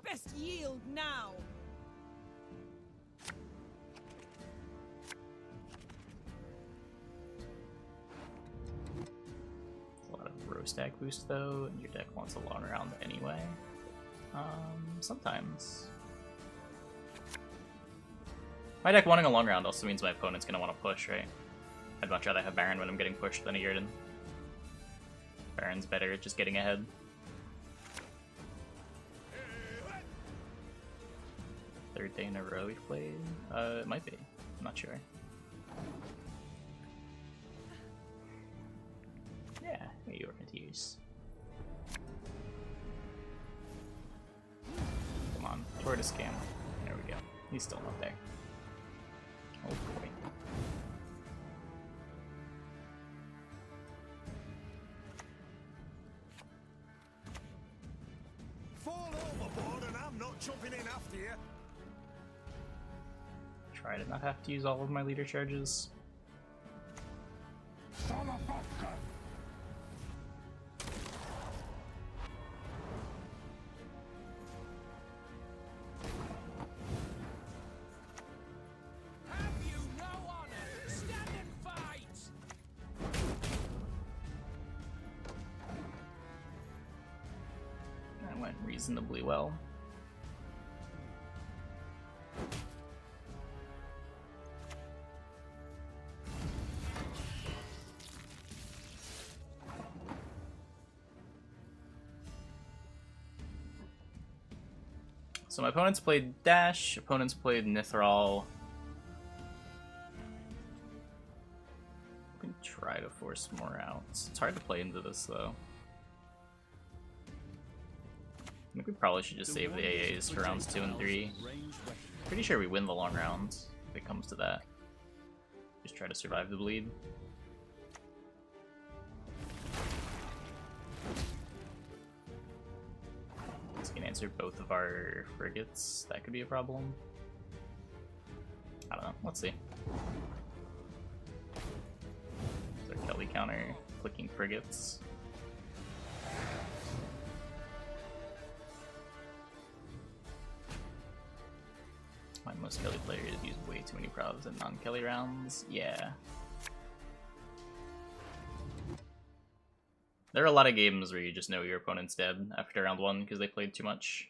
Best yield now. A lot of row stack boost though, and your deck wants a long round anyway. Sometimes. My deck wanting a long round also means my opponent's gonna want to push, right? I'd much rather have Baron when I'm getting pushed than a Yurden. Baron's better at just getting ahead. Third day in a row we've played? It might be. I'm not sure. Yeah, maybe we're going to use. Come on, Tortoise Scam. There we go. He's still not there. Oh boy. Fall overboard and I'm not jumping in after you. Try to not have to use all of my leader charges. That went reasonably well. So my opponents played Dash, opponents played Nithral. I can try to force more outs. It's hard to play into this though. I think we probably should just save the AAs for rounds 2 and 3. Pretty sure we win the long rounds if it comes to that. Just try to survive the bleed. Can answer both of our frigates. That could be a problem. I don't know. Let's see. Is our Kelly counter clicking frigates? Most Kelly players use way too many probs in non-Kelly rounds. Yeah. There are a lot of games where you just know your opponent's dead after round 1 because they played too much.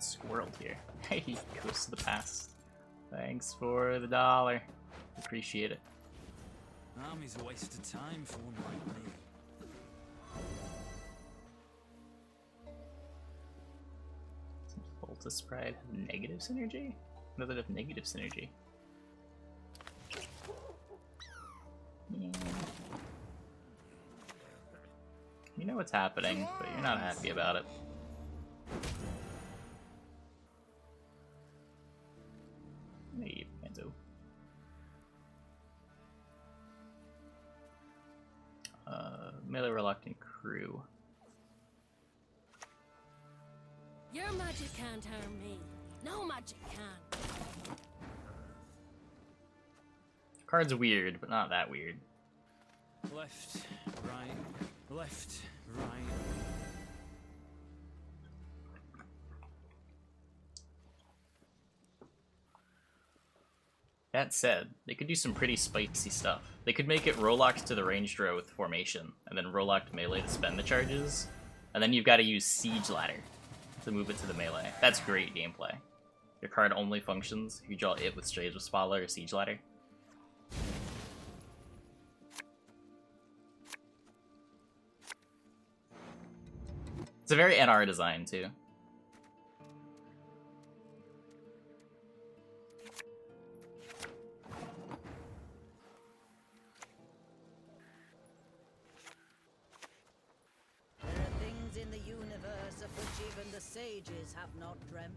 Squirreled here. Hey, goes to the past. Thanks for the $1. Appreciate it. Army's a waste of time for one like me. Foltest Pride have negative synergy? No, they have negative synergy. Yeah. You know what's happening, but you're not happy about it. Hey, Enzo. Melee Reluctant Crew. Your magic can't harm me. No magic can. Card's weird, but not that weird. Left, right, left, right. That said, they could do some pretty spicy stuff. They could make it roll-locked to the ranged row with formation, and then roll-locked melee to spend the charges, and then you've got to use Siege Ladder to move it to the melee. That's great gameplay. Your card only functions if you draw it with Strays with Spotlight or Siege Ladder. It's a very NR design, too. Even the sages have not dreamt.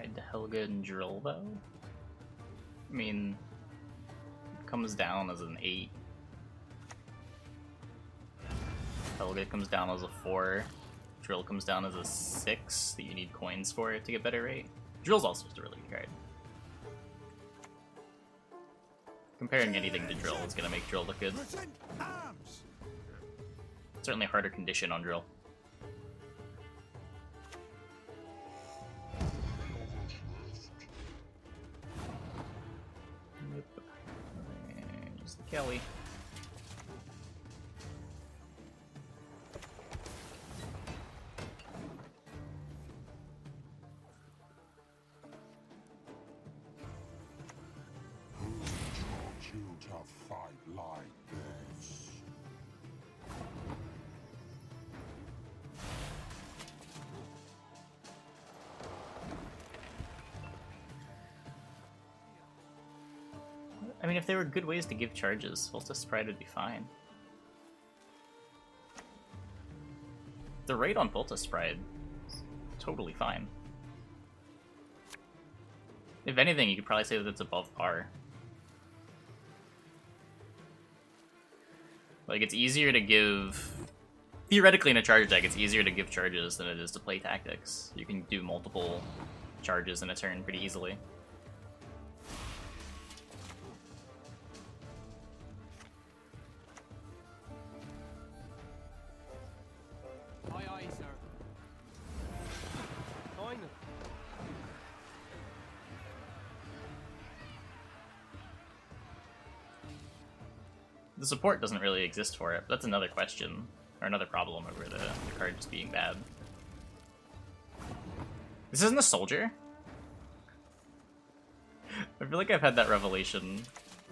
Ride to Helga and Drill though? I mean, it comes down as an 8. Helga comes down as a 4. Drill comes down as a 6 that you need coins for to get better rate. Drill's also just a really good card. Comparing anything to Drill is gonna make Drill look good. Present arms. Certainly harder condition on Drill. Yep. There's the Kelly. I mean, if there were good ways to give charges, Foltest Pride would be fine. The rate on Foltest Pride is totally fine. If anything, you could probably say that it's above par. Like, it's easier to give... Theoretically, in a charge deck, it's easier to give charges than it is to play tactics. You can do multiple charges in a turn pretty easily. Aye, aye, sir. Fine. The support doesn't really exist for it, but that's another question, or another problem over the card just being bad. This isn't a soldier? I feel like I've had that revelation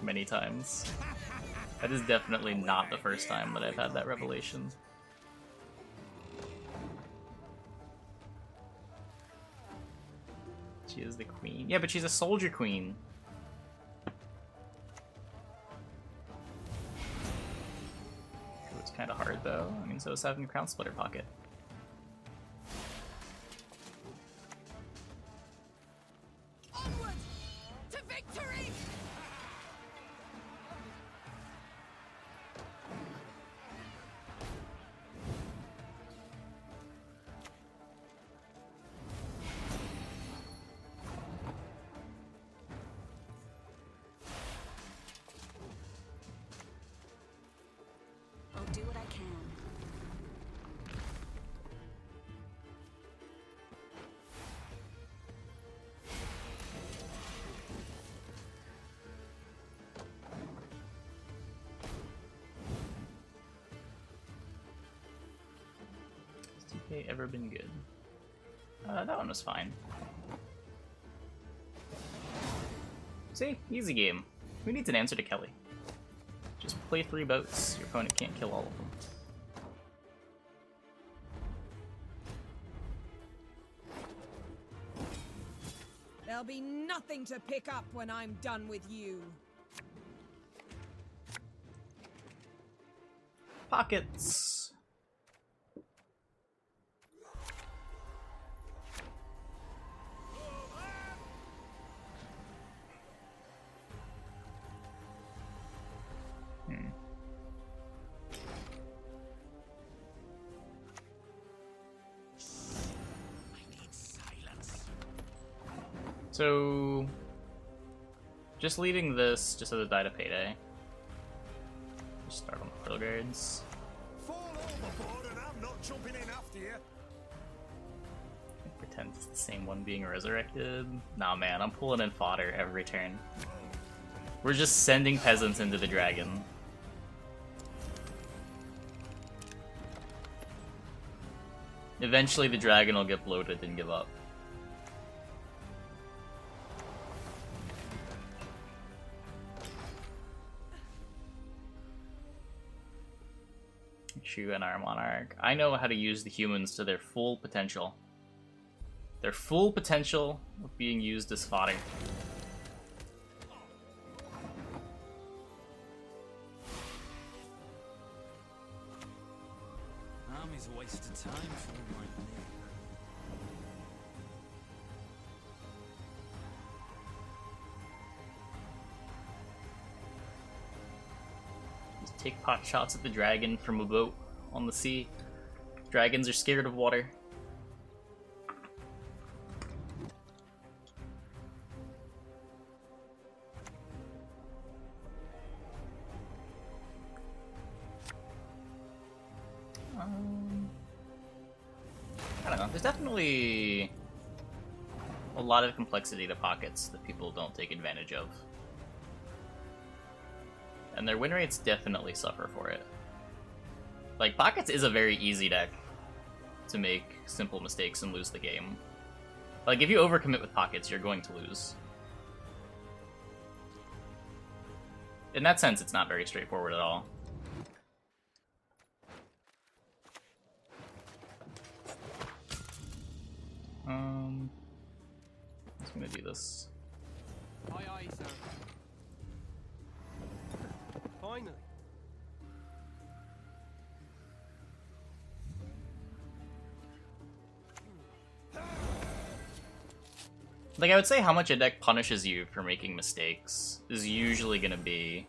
many times. That is definitely not the first time that I've had that revelation. She is the queen. Yeah, but she's a soldier queen. It's kind of hard though. I mean, so is having a Crown Splitter pocket. Onward to victory! I'll do what I can. Has TK ever been good? That one was fine. See? Easy game. Who needs an answer to Kelly? Just play 3 boats. Your opponent can't kill all of them. There'll be nothing to pick up when I'm done with you. Pockets! So, just leading this just as a die to payday. Just start on the Pearl Guards. Fall overboard and I'm not jumping in after you. Pretend it's the same one being resurrected. Nah, man, I'm pulling in fodder every turn. We're just sending peasants into the dragon. Eventually the dragon will get bloated and give up. Shu and our Monarch. I know how to use the humans to their full potential. Their full potential of being used as fodder. Army's a waste of time for one like me. take pot shots at the dragon from a boat on the sea. Dragons are scared of water. I don't know. There's definitely a lot of complexity to pockets that people don't take advantage of. And their win rates definitely suffer for it. Like, pockets is a very easy deck to make simple mistakes and lose the game. Like, if you overcommit with pockets, you're going to lose. In that sense, it's not very straightforward at all. I'm just gonna do this. Aye, aye, sir. Finally. Like, I would say how much a deck punishes you for making mistakes is usually gonna be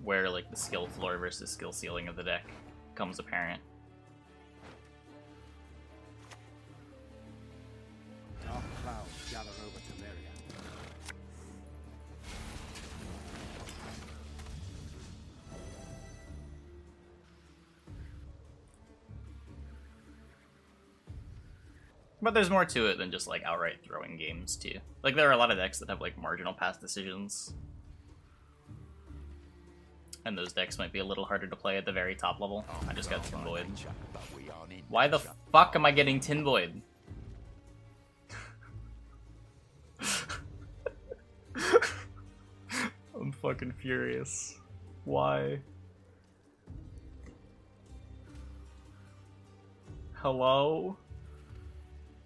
where, like, the skill floor versus skill ceiling of the deck becomes apparent. Dark clouds gather over Temeria. But there's more to it than just, like, outright throwing games, too. Like, there are a lot of decks that have, like, marginal pass decisions. And those decks might be a little harder to play at the very top level. I just got Tin Void. Why the fuck am I getting Tin Void? I'm fucking furious. Why? Hello?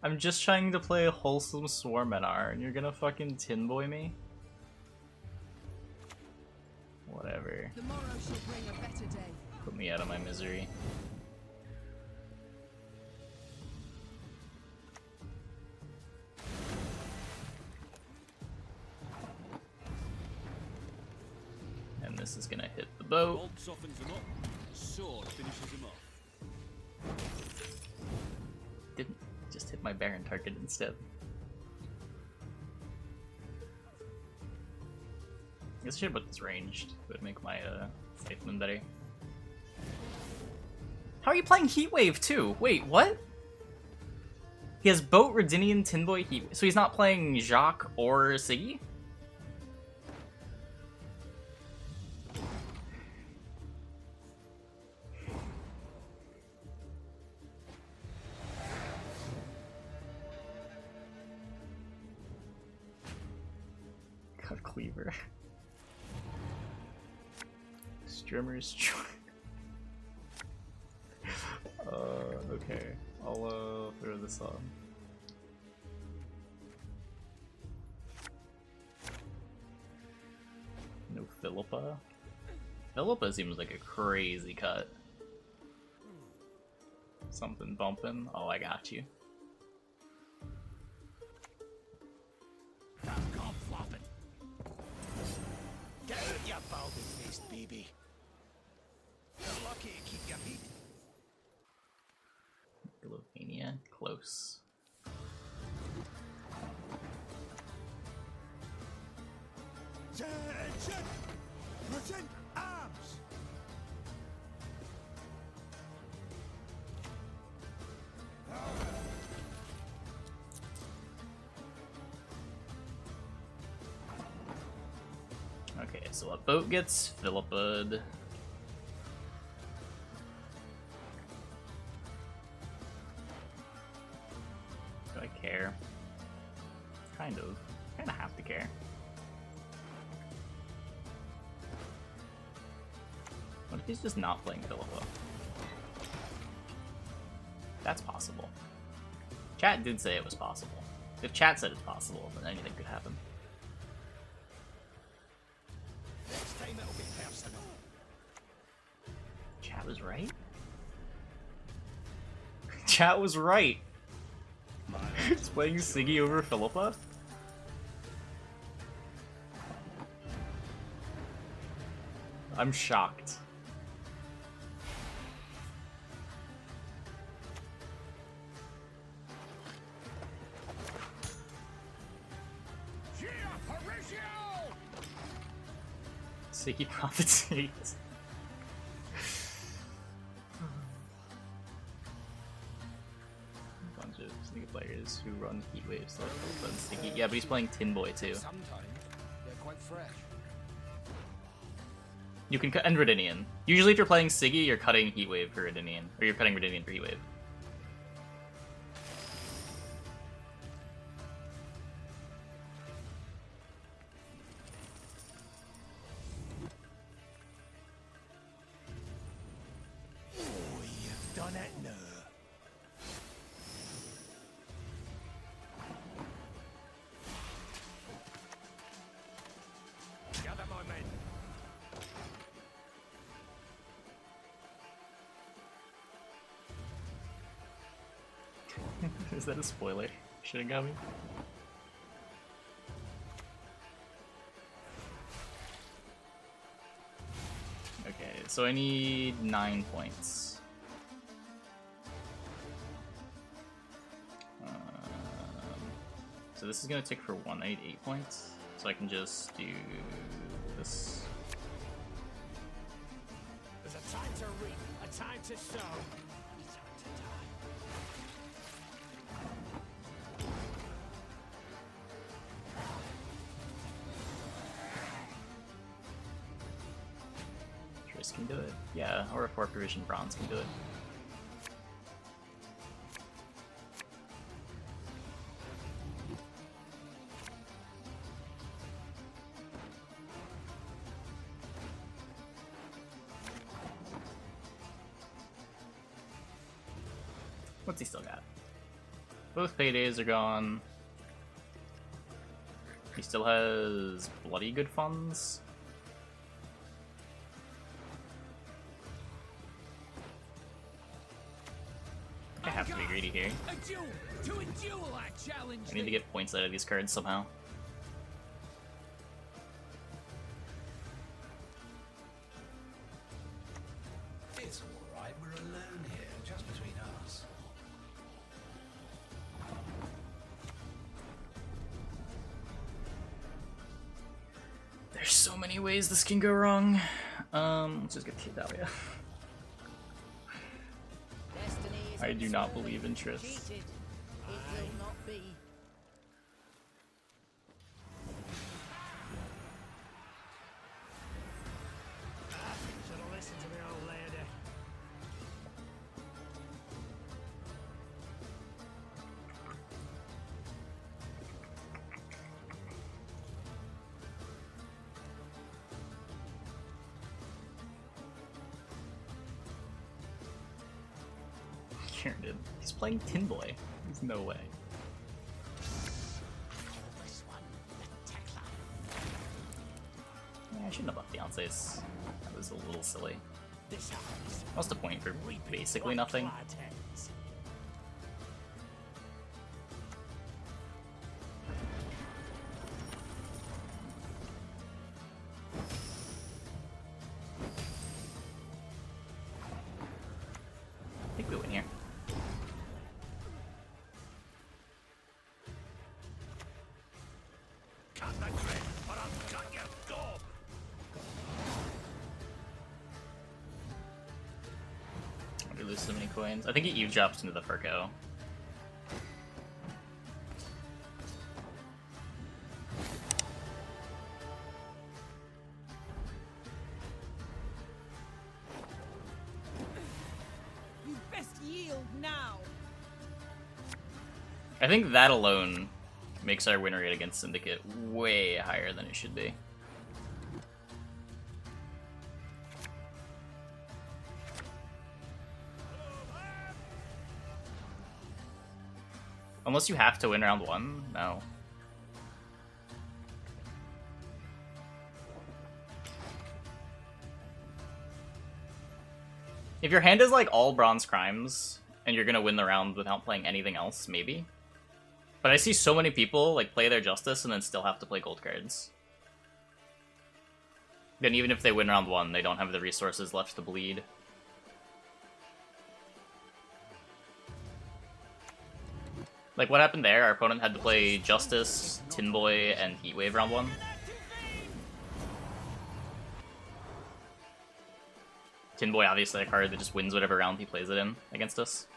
I'm just trying to play a wholesome Swarm NR and you're gonna fucking Tin Boy me? Whatever. Tomorrow shall bring a better day. Put me out of my misery. And this is gonna hit the boat. Bolt softens him up. Sword finishes him off. Didn't just hit my Baron target instead. I guess I should have put this ranged. It would make my Scytheman better. How are you playing Heatwave too? Wait, what? He has Boat, Redinian, Tinboy, Heatwave. So he's not playing Jacques or Siggy? God, Cleaver. Strimmer's okay. I'll throw this on. No Philippa? Philippa seems like a crazy cut. Something bumping. Oh, I got you. Come flopping. Get out, you balding-faced baby. You're lucky to keep your heat. Megalovania, close. Attention! Present arms! Okay, so a boat gets Philippa'd. Do I care? Kind of have to care. What if he's just not playing Philippa? That's possible. Chat did say it was possible. If chat said it's possible, then anything could happen. Next time it'll be personal. Chat was right? Chat was right! It's playing Siggy over Philippa? I'm shocked. Sticky prophecies. Bunch of sneaky players who run Heatwave so fun sticky. Yeah, but he's playing Tin Boy too. Sometimes they're quite fresh. You can cut and Redinian. Usually if you're playing Siggy, you're cutting Heatwave for Redinian. Or you're cutting Redinian for Heatwave. Oh, you've done it now. Gather my men. Is that a spoiler? Should've got me. Okay, so I need 9 points. So this is gonna tick for 1. I need 8 points. So I can just do this. There's a time to reap, a time to sow, a time to die. Triss can do it. Yeah, or a 4 provision bronze can do it. What's he still got? Both paydays are gone. He still has bloody good funds. I have to be greedy here. A duel! To a duel, I challenge I need to get points out of these cards somehow. It's alright, we're alone here, just between us. There's so many ways this can go wrong. Let's just get Tailbot. I do not believe in Triss. Cheated. It will not be. Should've listened to the old lady. Kieran did. He's playing Tin Boy. There's no way. Yeah, I shouldn't have buffed fiancés. That was a little silly. What's the point for basically nothing? I think we win here. Cut the grid, but I'll cut your gob! I wonder lose so many coins. I think he eavesdrops into the Furco. You best yield now. I think that alone makes our win rate against Syndicate way higher than it should be. Unless you have to win round 1? No. If your hand is like all bronze crimes, and you're gonna win the round without playing anything else, maybe. But I see so many people like play their justice and then still have to play gold cards. Then even if they win round 1, they don't have the resources left to bleed. Like, what happened there? Our opponent had to play Justice, Tin Boy, and Heatwave round 1. Tin Boy, obviously a card that just wins whatever round he plays it in against us.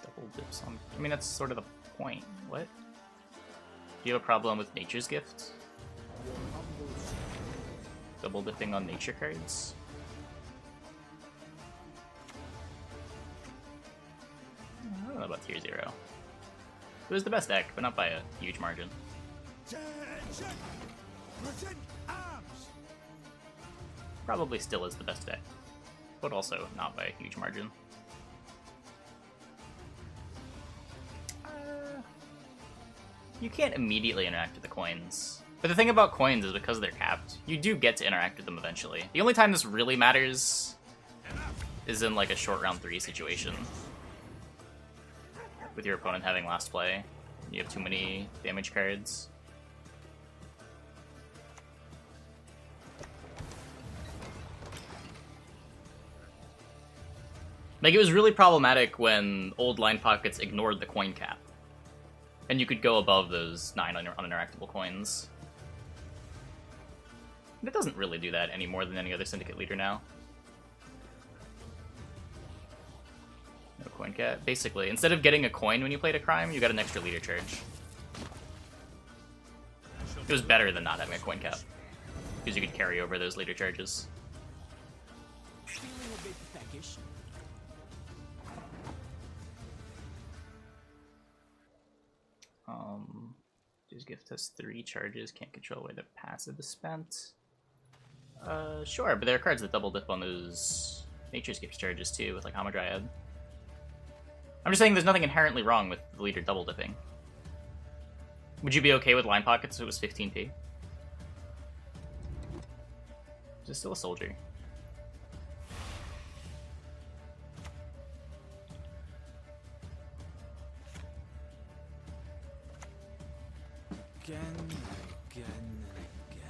Double dips on... I mean, that's sort of the point. What? Do you have a problem with Nature's Gift? Double dipping on nature cards? I don't know about tier 0. It was the best deck, but not by a huge margin. Probably still is the best deck, but also not by a huge margin. You can't immediately interact with the coins. But the thing about coins is because they're capped, you do get to interact with them eventually. The only time this really matters is in like a short round 3 situation. With your opponent having last play, you have too many damage cards. Like, it was really problematic when old line pockets ignored the coin cap. And you could go above those 9 uninteractable coins. It doesn't really do that any more than any other Syndicate leader now. No coin cap. Basically, instead of getting a coin when you played a crime, you got an extra leader charge. It was better than not having a coin cap, because you could carry over those leader charges. Just gift has 3 charges, can't control where the passive is spent. Sure, but there are cards that double dip on those Nature's Gift charges too, with like Hamadryad. I'm just saying there's nothing inherently wrong with the leader double dipping. Would you be okay with line pockets if it was 15p? Is it still a soldier? Again, again, again.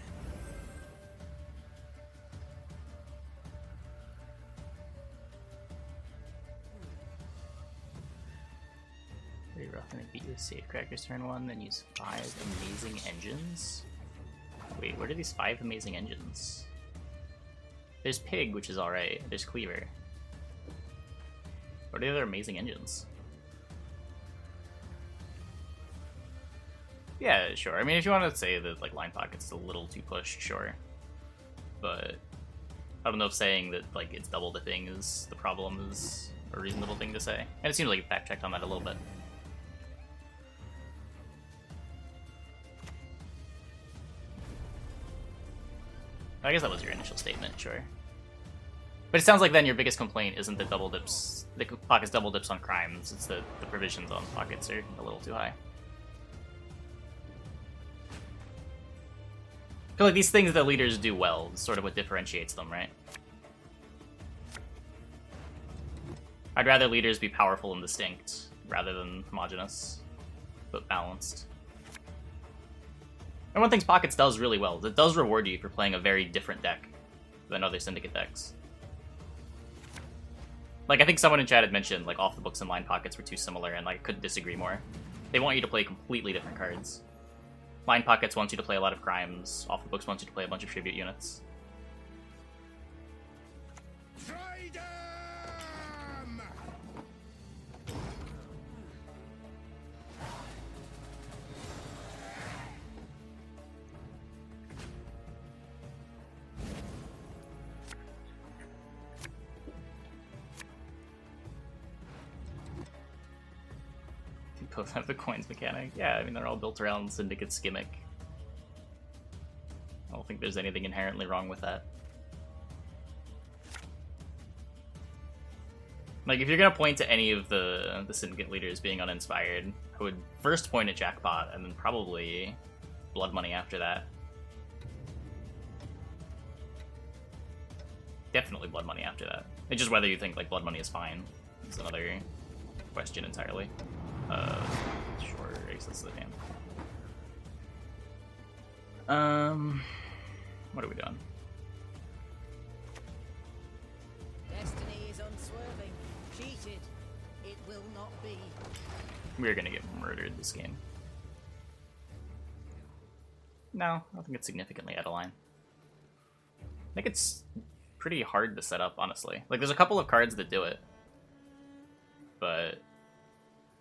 Pretty rough, and beat you with Safecrackers turn 1, then use 5 amazing engines? Wait, what are these 5 amazing engines? There's Pig, which is alright. There's Cleaver. What are the other amazing engines? Yeah, sure. I mean, if you want to say that like line pocket's a little too pushed, sure. But I don't know if saying that like it's double dipping is the problem is a reasonable thing to say. And it seems like you fact-checked on that a little bit. I guess that was your initial statement, sure. But it sounds like then your biggest complaint isn't that double dips, the pockets double dips on crimes, it's that the provisions on pockets are a little too high. I feel like these things that leaders do well is sort of what differentiates them, right? I'd rather leaders be powerful and distinct, rather than homogenous, but balanced. And one thing Pockets does really well is it does reward you for playing a very different deck than other Syndicate decks. Like, I think someone in chat had mentioned, like, Off the Books and Line Pockets were too similar, and like, I couldn't disagree more. They want you to play completely different cards. Line Pockets wants you to play a lot of crimes, Off the Books wants you to play a bunch of tribute units. Both have the coins mechanic. Yeah, I mean, they're all built around Syndicate's gimmick. I don't think there's anything inherently wrong with that. Like, if you're gonna point to any of the Syndicate leaders being uninspired, I would first point at Jackpot, and then probably Blood Money after that. Definitely Blood Money after that. It's just whether you think, like, Blood Money is fine. It's another question entirely. Sure, Aces of the Dam. What are we doing? Destiny is unswerving. Cheated. It will not be. We're gonna get murdered this game. No, I don't think it's significantly out of line. I think it's pretty hard to set up, honestly. Like, there's a couple of cards that do it. But,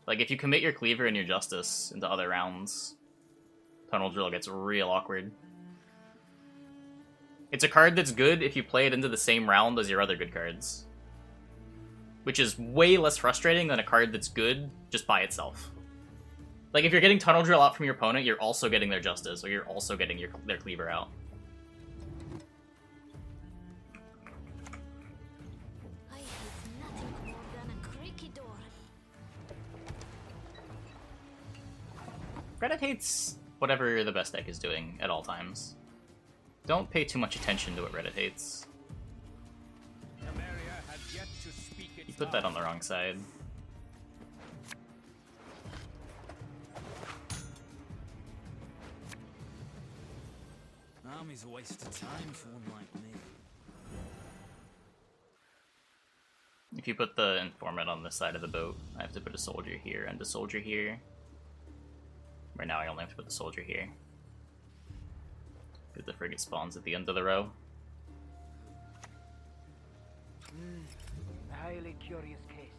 like, if you commit your Cleaver and your Justice into other rounds, Tunnel Drill gets real awkward. It's a card that's good if you play it into the same round as your other good cards. Which is way less frustrating than a card that's good just by itself. Like, if you're getting Tunnel Drill out from your opponent, you're also getting their Justice, or you're also getting their Cleaver out. I hate nothing more than a creaky door. Reddit hates whatever the best deck is doing at all times. Don't pay too much attention to what Reddit hates. You put that on the wrong side. Army's a waste of time for one like me. If you put the informant on this side of the boat, I have to put a soldier here and a soldier here. Right now I only have to put the soldier here. Because the frigate spawns at the end of the row. Highly curious case.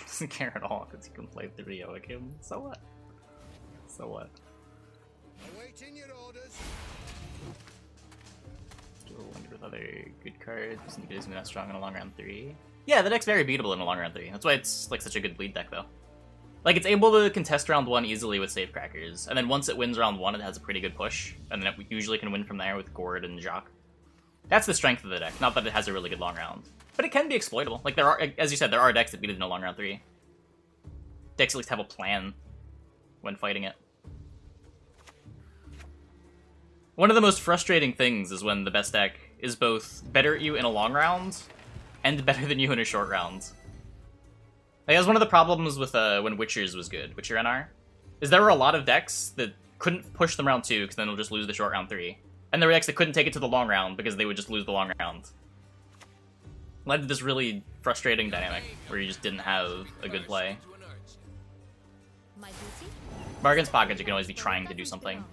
Doesn't care at all because you can play 3 Joachim. So what? So what? Awaiting your orders. Do a wonder with other good cards. And it isn't that strong in a long round 3. Yeah, the deck's very beatable in a long round 3. That's why it's like such a good bleed deck though. Like, it's able to contest round 1 easily with Safecrackers, and then once it wins round 1, it has a pretty good push, and then it usually can win from there with Gord and Jacques. That's the strength of the deck, not that it has a really good long round. But it can be exploitable. Like, there are, as you said, there are decks that beat it in a long round 3. Decks at least have a plan when fighting it. One of the most frustrating things is when the best deck is both better at you in a long round, and better than you in a short round. Like, that was one of the problems with when Witchers was good, Witcher NR, is there were a lot of decks that couldn't push them round 2 because then they'll just lose the short round 3. And there were decks that couldn't take it to the long round because they would just lose the long round. Led to this really frustrating dynamic where you just didn't have a good play. My duty? Bargain's Pocket, you can always be trying to do something.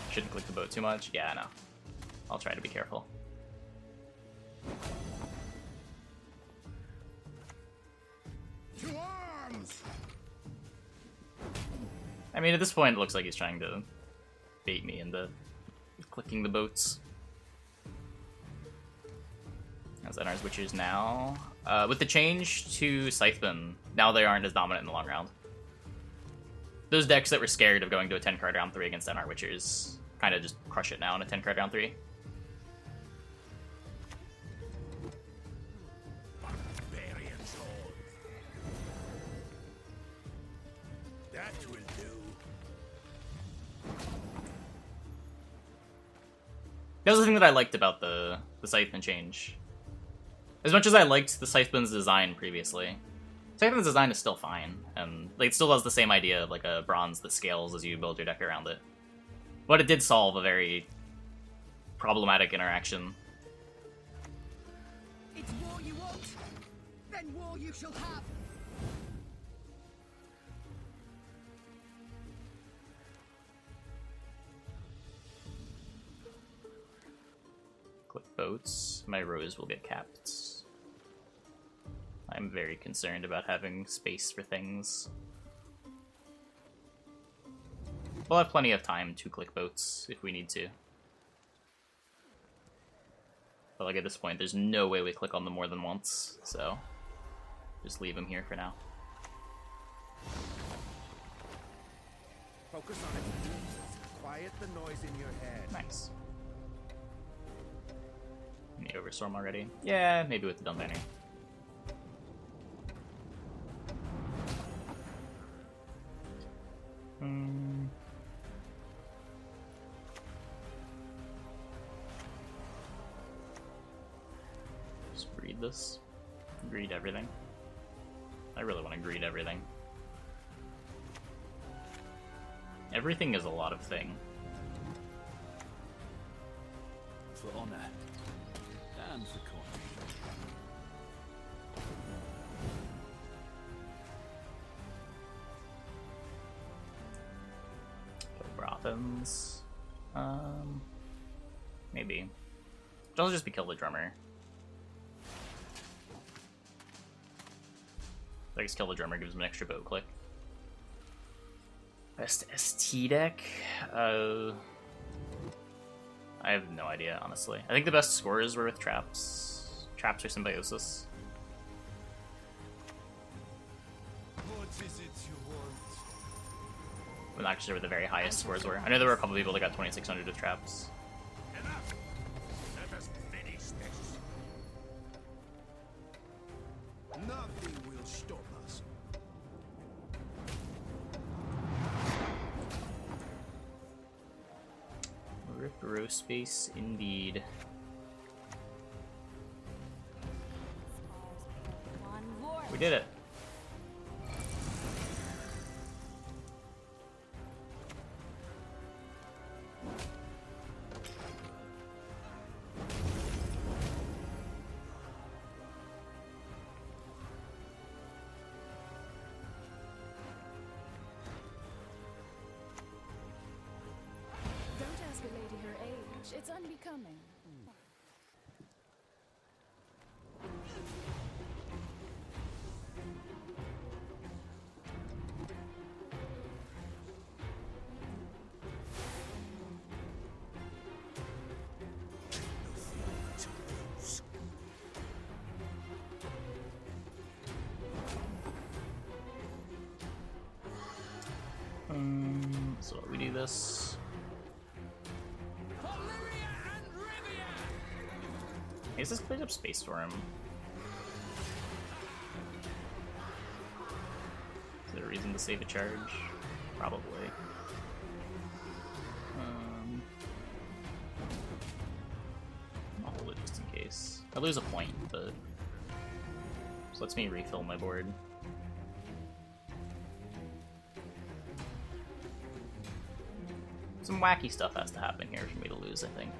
Shouldn't click the boat too much. Yeah, I know. I'll try to be careful. To arms! I mean, at this point, it looks like he's trying to bait me into clicking the boats. As NR's Witchers now. With the change to Scytheman, now they aren't as dominant in the long round. Those decks that were scared of going to a 10-card round 3 against NR Witchers kind of just crush it now in a 10-card round 3. That will do. That was the thing that I liked about the Scytheman change. As much as I liked the Scytheman's design previously, Scytheman's design is still fine, and like, it still has the same idea of like a bronze that scales as you build your deck around it. But it did solve a very problematic interaction. It's war you want, then war you shall have. Click boats. My rows will get capped. I'm very concerned about having space for things. We'll have plenty of time to click boats if we need to. But like at this point, there's no way we click on them more than once, so just leave them here for now. Focus on it. Quiet the noise in your head. Nice. Any Overstorm already? Yeah, maybe with the Dun Banner. Just read this. Greed everything. I really want to greed everything. Everything is a lot of thing. For honor. And for coin. Brothans. Maybe. I'll just be kill the drummer. I guess kill the drummer gives him an extra bow click. Best ST deck? I have no idea, honestly. I think the best scores were with traps. Traps or symbiosis. What is it you want? I'm not actually sure what the very highest scores were. I know there were a couple people that got 2600 with traps. Enough! Let us finish this. Nothing will stop us. Rip row space indeed. We did it. Don't ask a lady her age. It's unbecoming. So we do this. Is this played up Space Storm? Is there a reason to save a charge? Probably. I'll hold it just in case. I lose a point, but just lets me refill my board. Some wacky stuff has to happen here for me to lose, I think.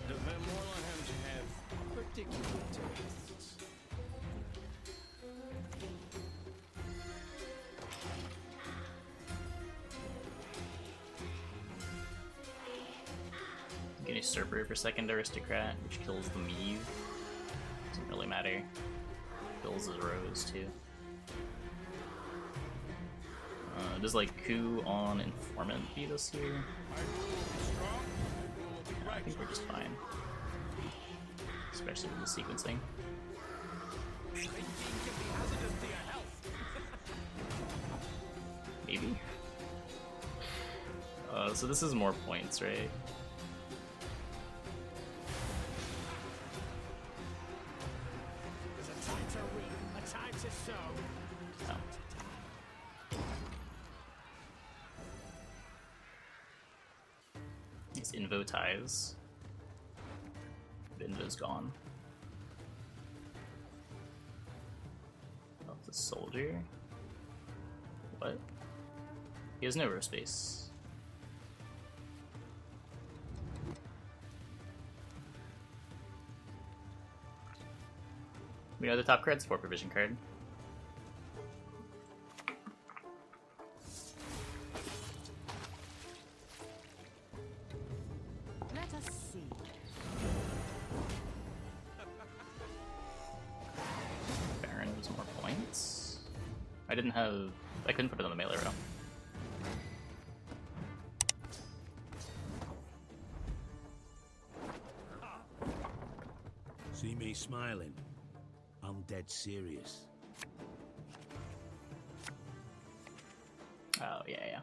The Van Morlehams have particular tastes. Get a Usurper for second Aristocrat, which kills the Meve. Doesn't really matter. Kills his Rose too. Does like coup on Informant beat us here? Yeah, I think we're just fine. Especially with the sequencing. Maybe? So this is more points, right? There's a time to reap, a time to sow. Oh. These Invo ties. Invo's gone. Oh, the soldier? What? He has no row space. We know the top card's 4 provision card. Let us see. Baron was more points. I couldn't put it on the melee row. See me smiling? I'm dead serious. Oh, yeah.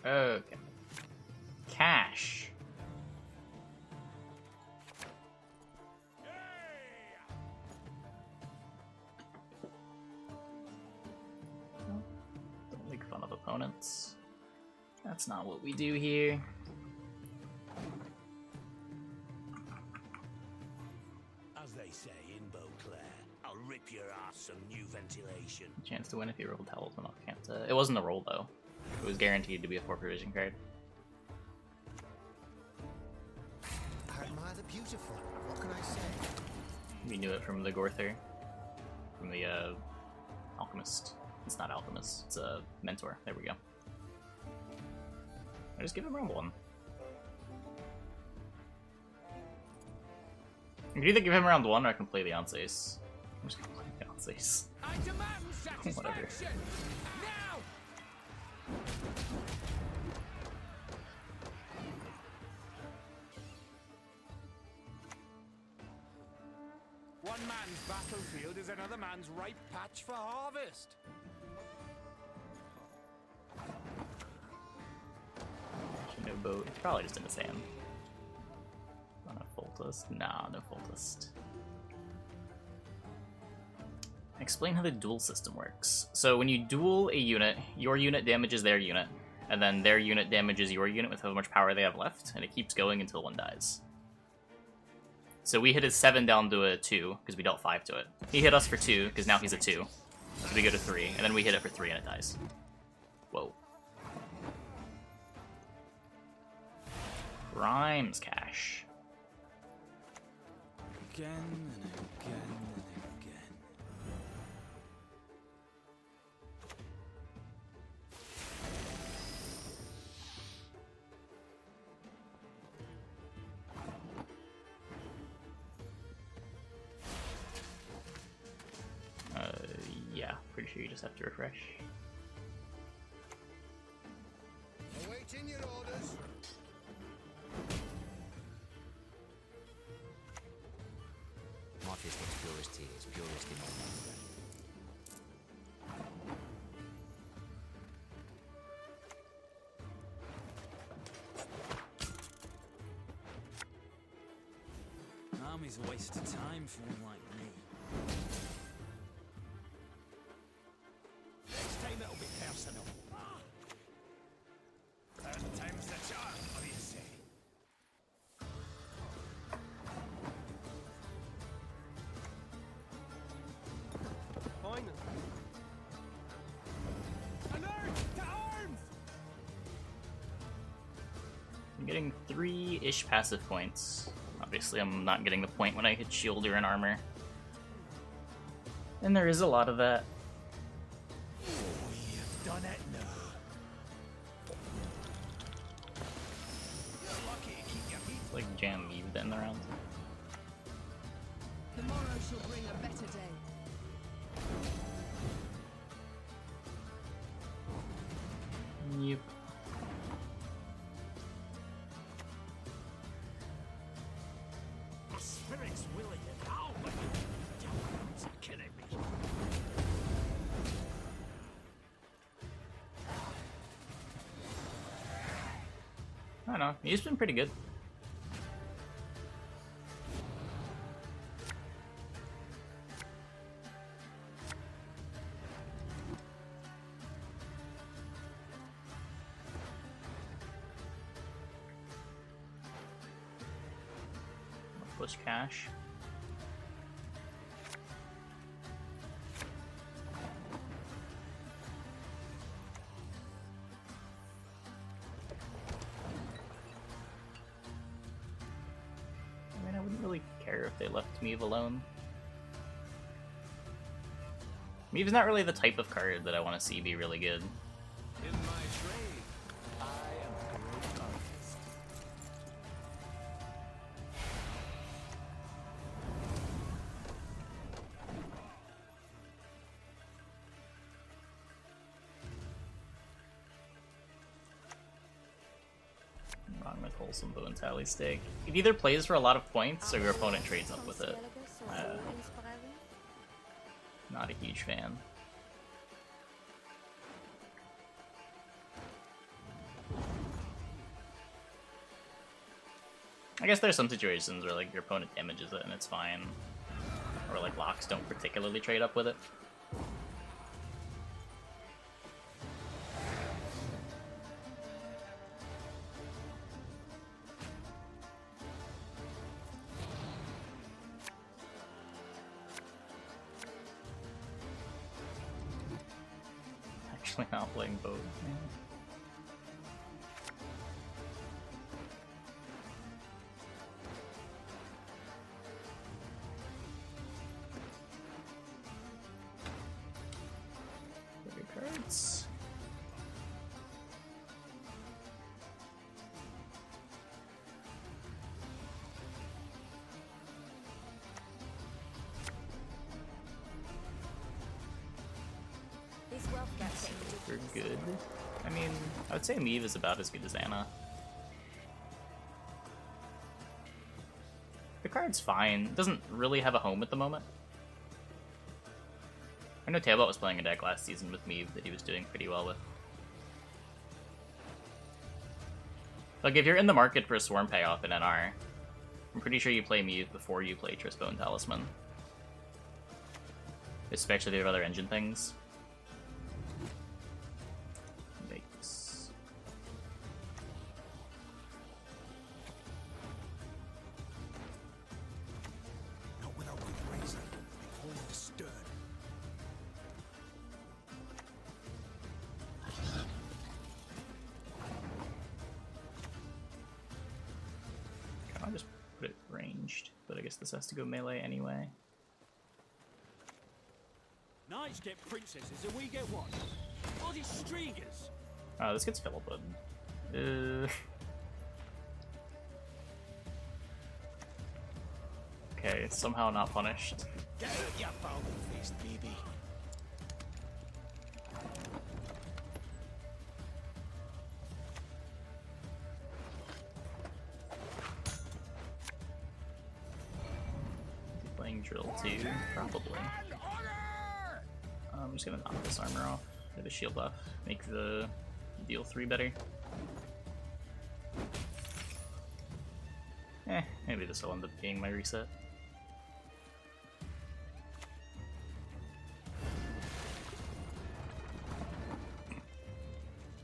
Okay. Cash. opponents. That's not what we do here. As they say in Beauclair, I'll rip your ass some new ventilation. Chance to win if you rolled Talisman off Kanta. It wasn't a roll though. It was guaranteed to be a 4 provision card. I admire the beautiful. What can I say? We knew it from the Gorther. From the Alchemist. It's not Alchemist, it's a Mentor. There we go. I just give him round 1. I could either give him round 1 or I can play the Onsace. I'm just gonna play the Onsace. I demand Whatever. satisfaction! Now! One man's battlefield is another man's ripe patch for harvest. No boat. Probably just in the sand. Not a Foltest. Nah, no Foltest. Explain how the duel system works. So when you duel a unit, your unit damages their unit, and then their unit damages your unit with how much power they have left, and it keeps going until one dies. So we hit his 7 down to a 2, because we dealt 5 to it. He hit us for 2, because now he's a 2. So we go to 3, and then we hit it for 3 and it dies. Whoa. Rhymes cash. Again and again and again. Yeah, pretty sure you just have to refresh. Awaiting your orders. Life is what's purest here, is purest in all mankind. Army's a waste of time for one like me. Next time it'll be personal. Third time's the charm, what do you say? Final. Alert! To arms! I'm getting 3-ish passive points. Obviously, I'm not getting the point when I hit shield or an armor. And there is a lot of that. We've done it now. You're lucky to keep your feet. It's like jam Meve to end the round. The morrow shall bring a better day. Yep. My spirit's willing and how, but you're kidding me. I don't know. He's been pretty good. Push cash. I mean, I wouldn't really care if they left Meve alone. Meve's not really the type of card that I want to see be really good. In my trade, I am a great artist. Wrong with wholesome Bone Tally stake. It either plays for a lot of points or your opponent trades up with it. Not a huge fan. I guess there's some situations where like your opponent damages it and it's fine. Or like locks don't particularly trade up with it. actually not playing both. Cards. This wealth gap's We're good. I mean, I would say Meve is about as good as Anna. The card's fine. It doesn't really have a home at the moment. I know Tailbot was playing a deck last season with Meve that he was doing pretty well with. Like, if you're in the market for a Swarm payoff in NR, I'm pretty sure you play Meve before you play Triss Bone Talisman. Especially if you have other engine things. Yikes. Not without good reason. They call it a stirred. I'll just put it ranged, but I guess this has to go melee anyway. Knights get princesses and we get what? All these streagers. Oh, this gets Philippa. Okay, it's somehow not punished. Get out your foul faced baby. Playing drill too, probably. I'm just gonna knock this armor off. Get a shield buff. Make the deal 3 better. Maybe this will end up being my reset.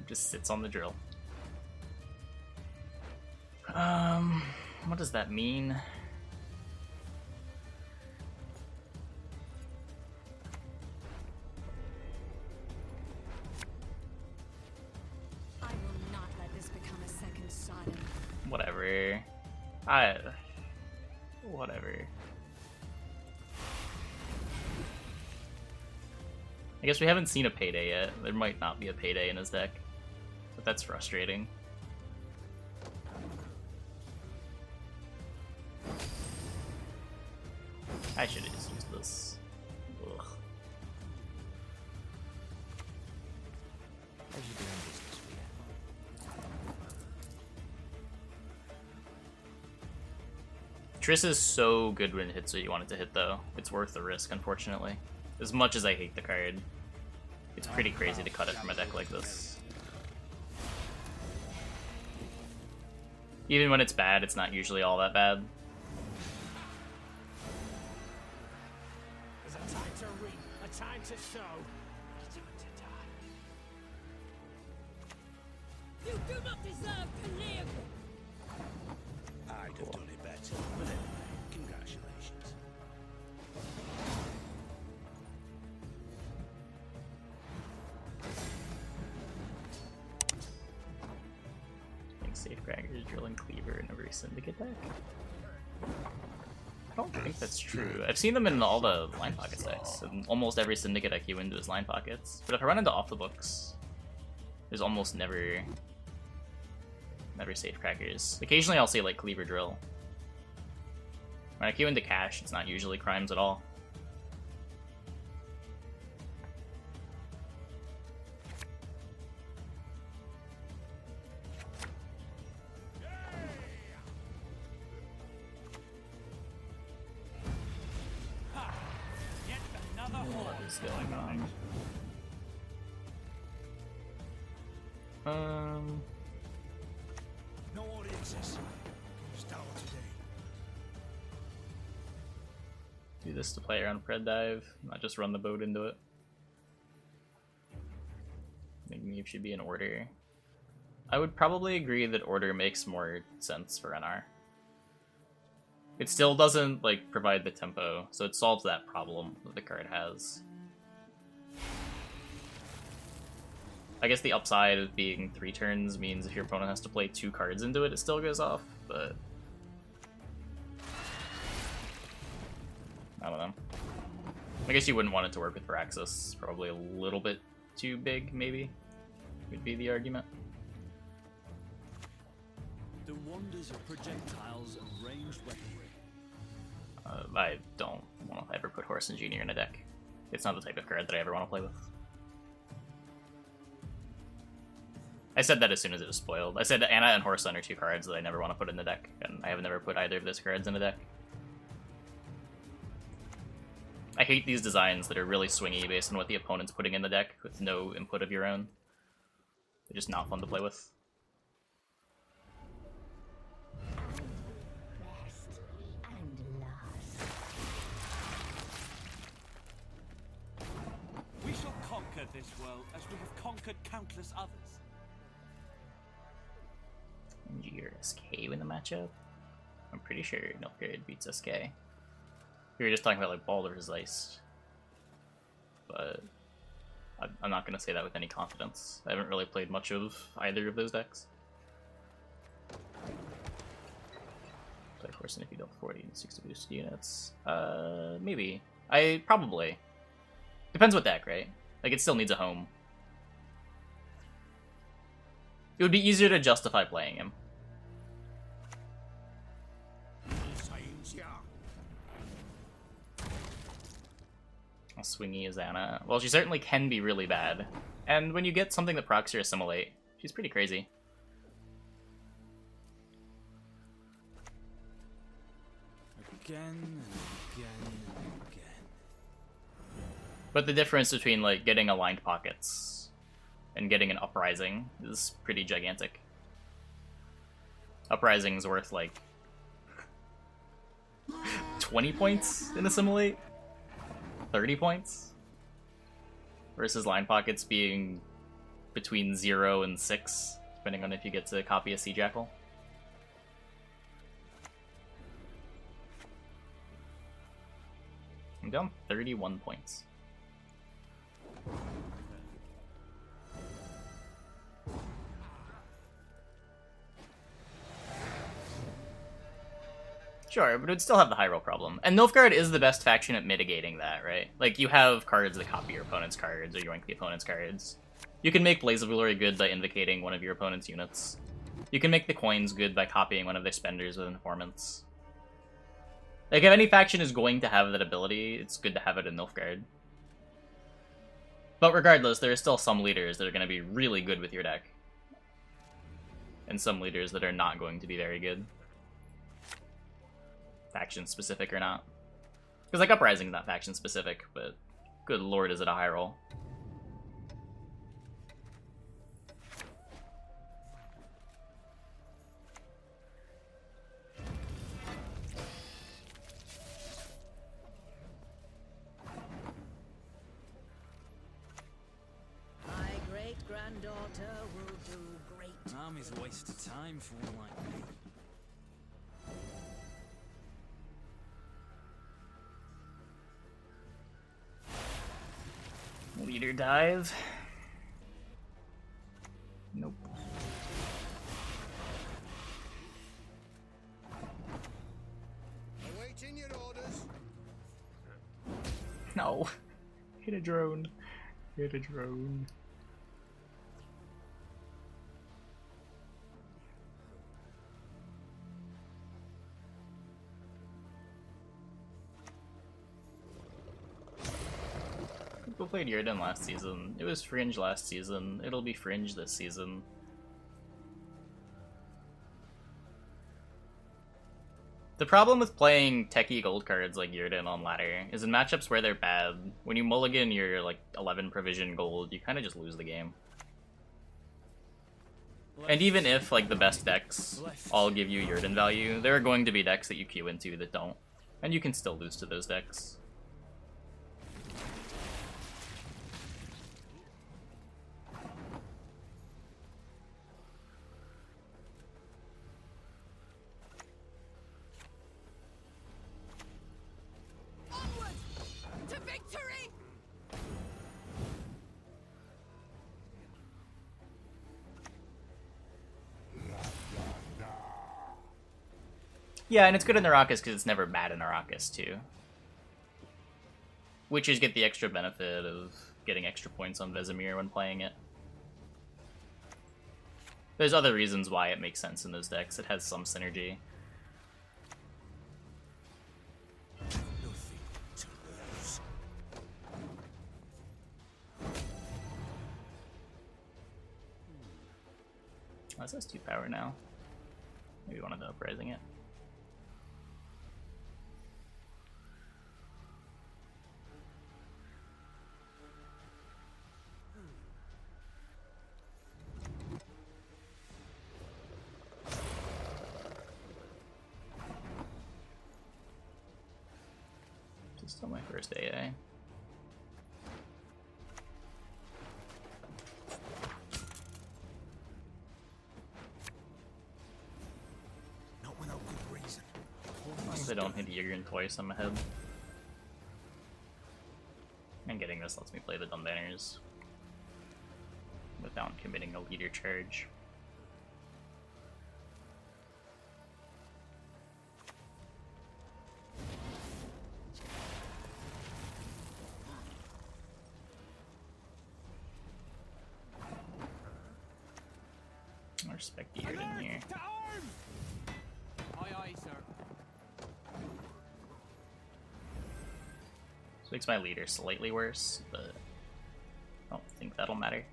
Just sits on the drill. What does that mean? I will not let this become a second Sodom. Whatever. Whatever. I guess we haven't seen a payday yet. There might not be a payday in his deck. But that's frustrating. I should have just used this. Ugh. How's you doing business for you? Triss is so good when it hits what you want it to hit, though. It's worth the risk, unfortunately. As much as I hate the card, it's pretty crazy to cut it from a deck like this. Even when it's bad, it's not usually all that bad. There's a time to reap, a time to sow, a time to die. You do not deserve to live! I'd have done it better. But anyway, congratulations. I think Safecrackers, Drill, and Cleaver in every Syndicate deck. I don't think that's true. I've seen them in all the line pockets decks. And almost every Syndicate I queue into is line pockets. But if I run into off the books, there's almost never Safecrackers. Occasionally I'll see like Cleaver Drill. When I queue into cash, it's not usually crimes at all. Yet another horn. What is going on? No audiences. Start today. Do this to play around Pred Dive, not just run the boat into it. I think Meve should be in order. I would probably agree that order makes more sense for NR. It still doesn't like provide the tempo, so it solves that problem that the card has. I guess the upside of being 3 turns means if your opponent has to play 2 cards into it, it still goes off, but I don't know. I guess you wouldn't want it to work with Arachas. Probably a little bit too big, maybe, would be the argument. The wonders of projectiles and ranged weaponry. I don't want to ever put Horse and Junior in a deck. It's not the type of card that I ever want to play with. I said that as soon as it was spoiled. I said Anna and Horse are 2 cards that I never want to put in the deck, and I have never put either of those cards in the deck. I hate these designs that are really swingy based on what the opponent's putting in the deck with no input of your own. They're just not fun to play with. We shall conquer this world as we have conquered countless others. Your SK win the matchup? I'm pretty sure Nilfgaard beats SK. We were just talking about like Baldur's Ice, but I'm not going to say that with any confidence. I haven't really played much of either of those decks. Play Horse and if you dealt 40 and 60 boost units. Maybe. Probably. Depends what deck, right? Like, it still needs a home. It would be easier to justify playing him. How swingy is Anna? Well, she certainly can be really bad. And when you get something that procs your Assimilate, she's pretty crazy. Again and again and again. But the difference between, like, getting aligned pockets and getting an Uprising is pretty gigantic. Uprising's worth, like, 20 points in Assimilate? 30 points? Versus line pockets being between 0 and 6, depending on if you get to copy a Sea Jackal. I'm down 31 points. Sure, but it would still have the high roll problem. And Nilfgaard is the best faction at mitigating that, right? Like, you have cards that copy your opponent's cards, or yoink the opponent's cards. You can make Blaze of Glory good by invocating one of your opponent's units. You can make the coins good by copying one of their spenders with informants. Like, if any faction is going to have that ability, it's good to have it in Nilfgaard. But regardless, there are still some leaders that are going to be really good with your deck. And some leaders that are not going to be very good. Faction specific or not. Because like Uprising's not faction specific, but good lord is it a high roll. My great-granddaughter will do great. An army's a waste of time for one like me. Leader dive. Nope. Awaiting your orders. No. Hit a drone. Hit a drone. People played Yrden last season. It was Fringe last season. It'll be Fringe this season. The problem with playing techie gold cards like Yrden on ladder is in matchups where they're bad, when you mulligan your like 11 provision gold, you kind of just lose the game. And even if like the best decks all give you Yrden value, there are going to be decks that you queue into that don't, and you can still lose to those decks. Yeah, and it's good in Arachas because it's never bad in Arachas, too. Witches get the extra benefit of getting extra points on Vesemir when playing it. There's other reasons why it makes sense in those decks. It has some synergy. Nothing to lose. Oh, this has 2 power now. Maybe one of the uprising it. This is still my first AA. Not without good reason. As long as I don't hit Yigrin twice, I'm ahead. And getting this lets me play the Dun Banners without committing a leader charge. I respect the Yigrin Alert here. to arms! Aye, aye, sir. This makes my leader slightly worse, but I don't think that'll matter.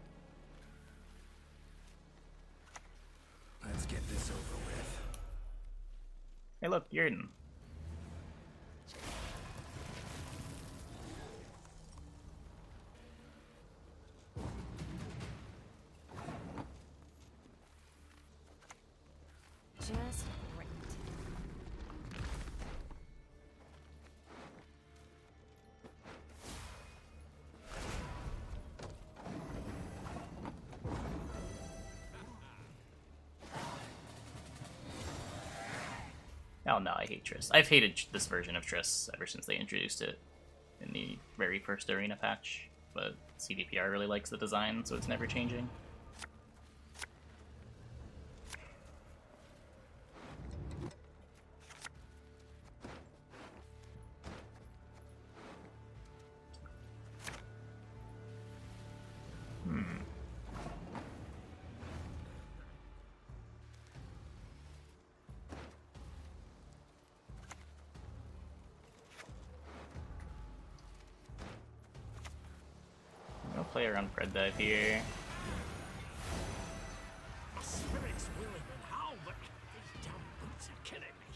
Let's get this over with. Hey look, Yigrin. Just great. Oh no, I hate Triss. I've hated this version of Triss ever since they introduced it in the very first arena patch, but CDPR really likes the design, so it's never changing. I'll play around Pred Dive here. My spirit's willing and how, but these damn boots are killing me.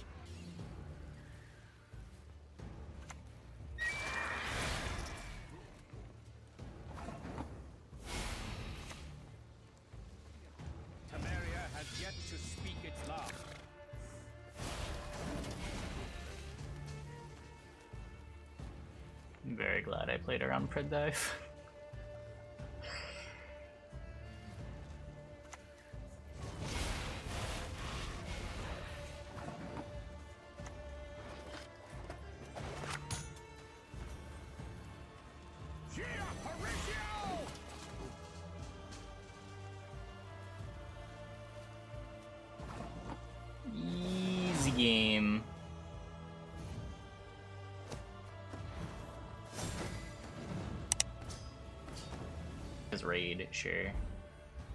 Temeria has yet to speak its last. I'm very glad I played around Pred Dive. Easy game. His raid, sure.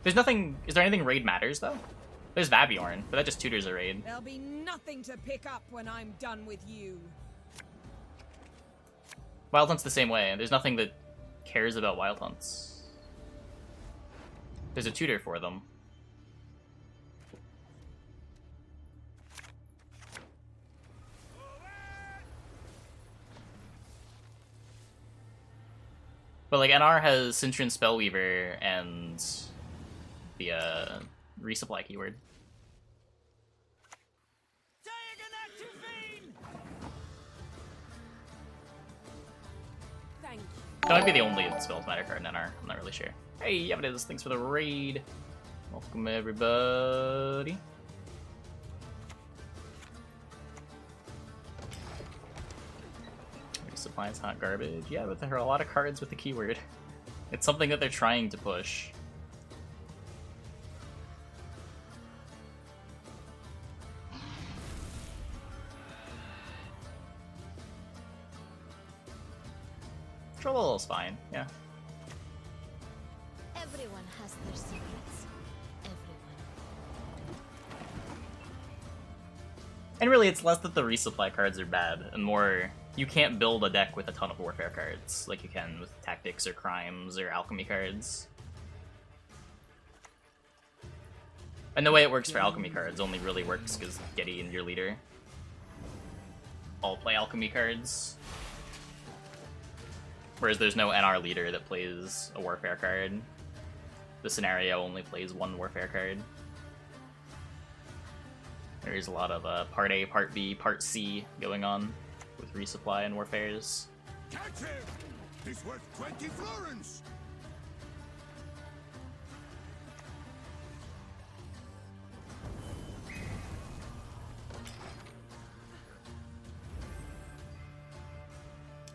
There's nothing. Is there anything raid matters though? There's Vabiorn, but that just tutors a raid. There'll be nothing to pick up when I'm done with you. Wild Hunt's the same way. There's nothing that cares about Wild Hunts. There's a tutor for them. But like NR has Cintron Spellweaver and the resupply keyword. Thank you. That might be the only spells matter card in NR. I'm not really sure. Hey, Evidence, thanks for the raid. Welcome everybody. Resupply is hot garbage. Yeah, but there are a lot of cards with the keyword. It's something that they're trying to push. Control level is fine, yeah. Everyone has their secrets. Everyone. And really, it's less that the resupply cards are bad, and more you can't build a deck with a ton of warfare cards like you can with tactics or crimes or alchemy cards. And the way it works for alchemy cards only really works because Getty and your leader all play alchemy cards. Whereas there's no NR leader that plays a warfare card. The scenario only plays one warfare card. There's a lot of Part A, Part B, Part C going on with resupply and warfares. Catch him! He's worth 20 florins!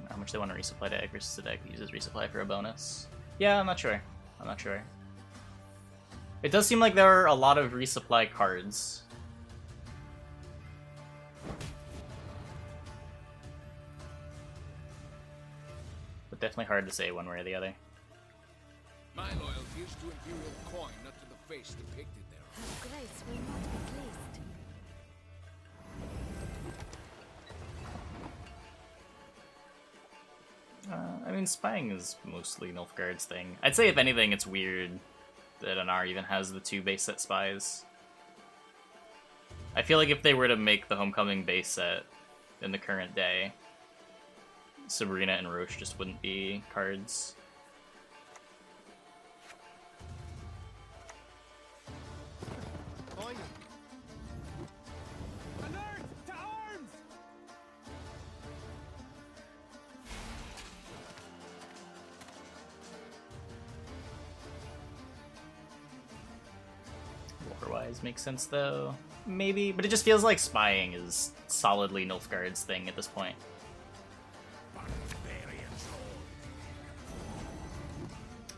How much they want to resupply deck versus a deck that uses resupply for a bonus. Yeah, I'm not sure. I'm not sure. It does seem like there are a lot of resupply cards. But definitely hard to say one way or the other. My loyalty is to Imperial coin, not to the face depicted there. Her grace will not be pleased. I mean, spying is mostly Nilfgaard's thing. I'd say if anything, it's weird that Anar even has the 2 base set spies. I feel like if they were to make the Homecoming base set in the current day, Sabrina and Roche just wouldn't be cards. Alert! To arms! Lore-wise makes sense though. Maybe, but it just feels like spying is solidly Nilfgaard's thing at this point.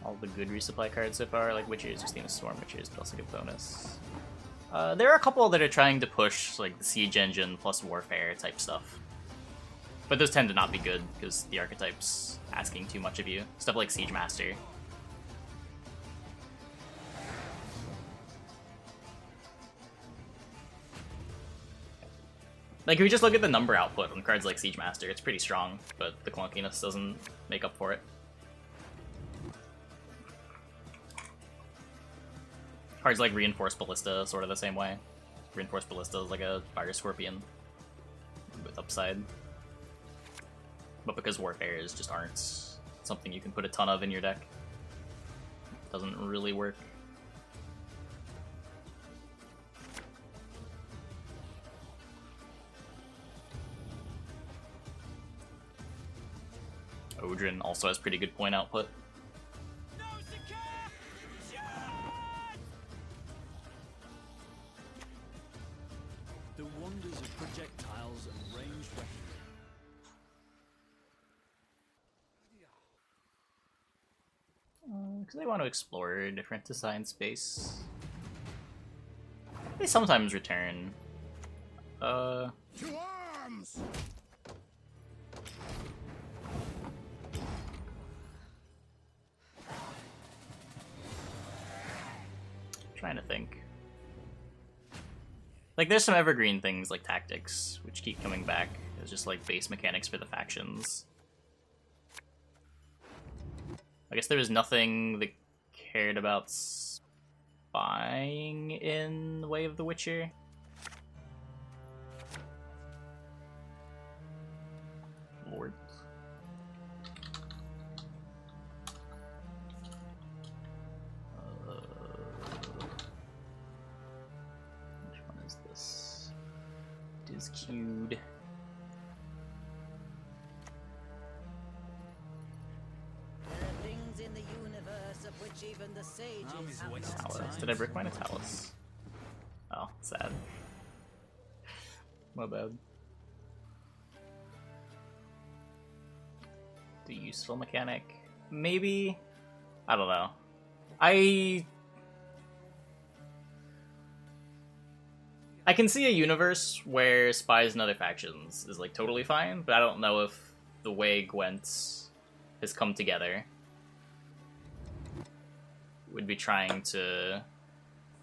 All the good resupply cards so far, like Witchers, Arachas Swarm Witchers, but also get bonus. There are a couple that are trying to push like the Siege Engine plus Warfare type stuff. But those tend to not be good because the archetype's asking too much of you. Stuff like Siege Master. Like, if we just look at the number output on cards like Siege Master, it's pretty strong, but the clunkiness doesn't make up for it. Cards like Reinforced Ballista, sort of the same way. Reinforced Ballista is like a Fire Scorpion with upside. But because Warfares just aren't something you can put a ton of in your deck, it doesn't really work. Odrin also has pretty good point output. The wonders of projectiles and ranged weaponry. Because they want to explore a different design space. They sometimes return. To arms! Trying to think. Like, there's some evergreen things like tactics, which keep coming back as just like base mechanics for the factions. I guess there was nothing that cared about spying in Way of the Witcher. Lord. Which one is this? It is queued. In the universe of which even the sages Army's have wasted not Talus. time. Did I break mine a Talus? Oh, sad. My bad. The useful mechanic? Maybe? I don't know. I can see a universe where spies and other factions is like totally fine, but I don't know if the way Gwent has come together. Would be trying to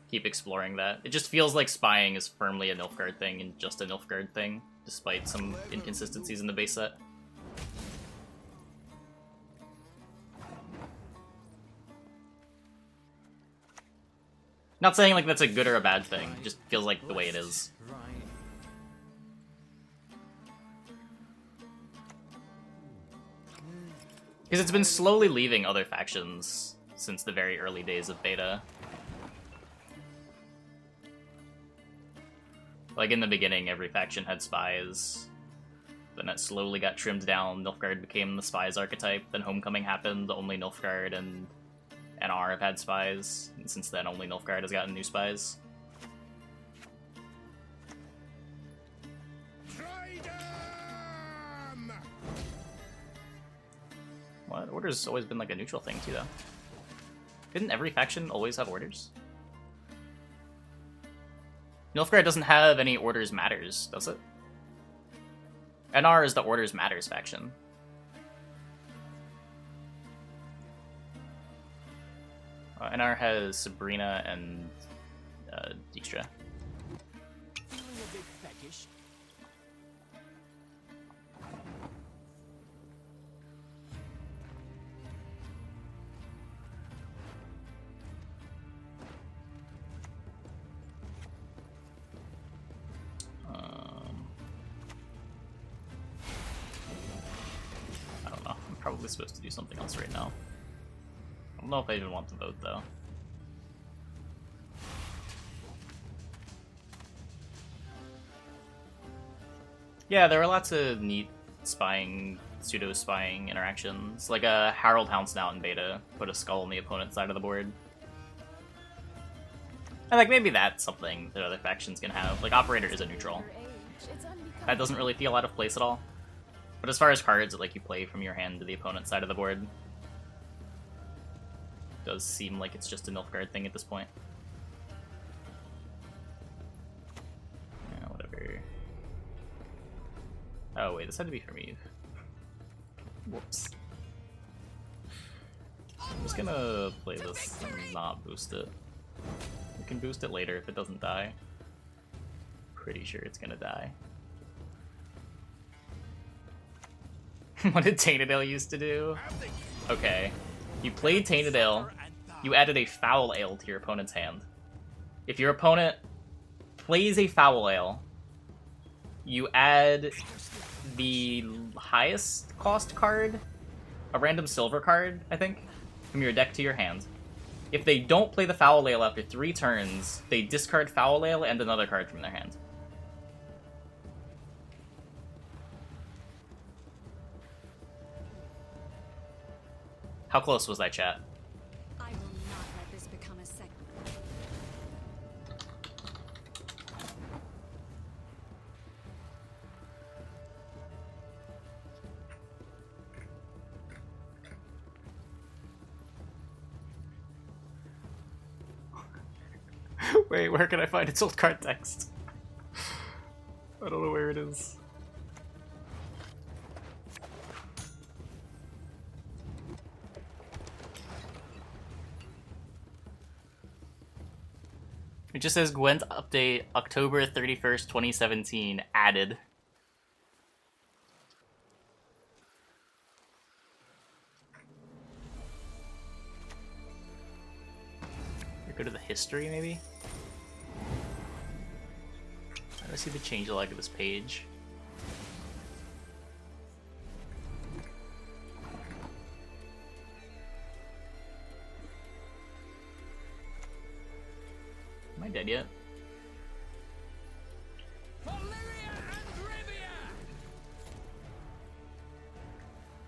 keep exploring that. It just feels like spying is firmly a Nilfgaard thing and just a Nilfgaard thing, despite some inconsistencies in the base set. Not saying like that's a good or a bad thing, it just feels like the way it is. Because it's been slowly leaving other factions since the very early days of beta. Like in the beginning, every faction had spies. Then it slowly got trimmed down, Nilfgaard became the spies archetype, then Homecoming happened, only Nilfgaard and NR have had spies, and since then only Nilfgaard has gotten new spies. What? Order's always been like a neutral thing too, though. Didn't every faction always have orders? Nilfgaard doesn't have any orders matters, does it? NR is the orders matters faction. NR has Sabrina and Dijkstra. Feeling a bit fetish? I don't know. I'm probably supposed to do something else right now. I don't know if I even want to vote, though. Yeah, there are lots of neat spying, pseudo-spying interactions. Like a Harold Houndsnout in beta put a skull on the opponent's side of the board. And like maybe that's something that other factions can have. Like Operator is a neutral. That doesn't really feel out of place at all. But as far as cards that like you play from your hand to the opponent's side of the board, does seem like it's just a Nilfgaard thing at this point. Yeah, whatever. Oh wait, this had to be for Meve. Whoops. I'm just gonna play this and not boost it. We can boost it later if it doesn't die. Pretty sure it's gonna die. What did Tainted Ale used to do? Okay. You played Tainted Ale, you added a Foul Ale to your opponent's hand. If your opponent plays a Foul Ale, you add the highest cost card, a random silver card, I think, from your deck to your hand. If they don't play the Foul Ale after 3 turns, they discard Foul Ale and another card from their hand. How close was that, chat? I will not let this become a second. Wait, where can I find its old card text? I don't know where it is. It just says Gwent update October 31st, 2017 added. Go to the history, maybe? I don't see the changelog of this page. Am I dead yet?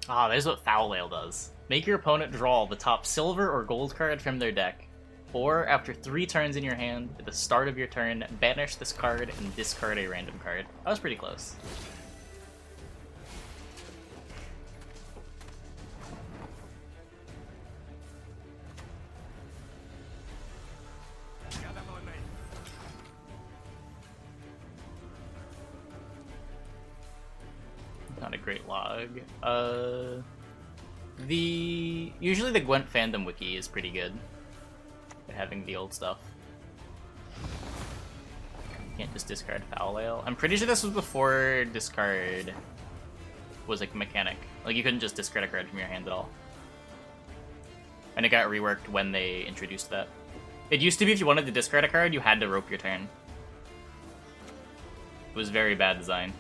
Ah, there's what Foul Ale does. Make your opponent draw the top silver or gold card from their deck. Or, after 3 turns in your hand, at the start of your turn, banish this card and discard a random card. That was pretty close. Not a great log. Usually the Gwent fandom wiki is pretty good at having the old stuff. You can't just discard Foul Ale. I'm pretty sure this was before discard was like a mechanic. Like you couldn't just discard a card from your hand at all. And it got reworked when they introduced that. It used to be if you wanted to discard a card, you had to rope your turn. It was very bad design.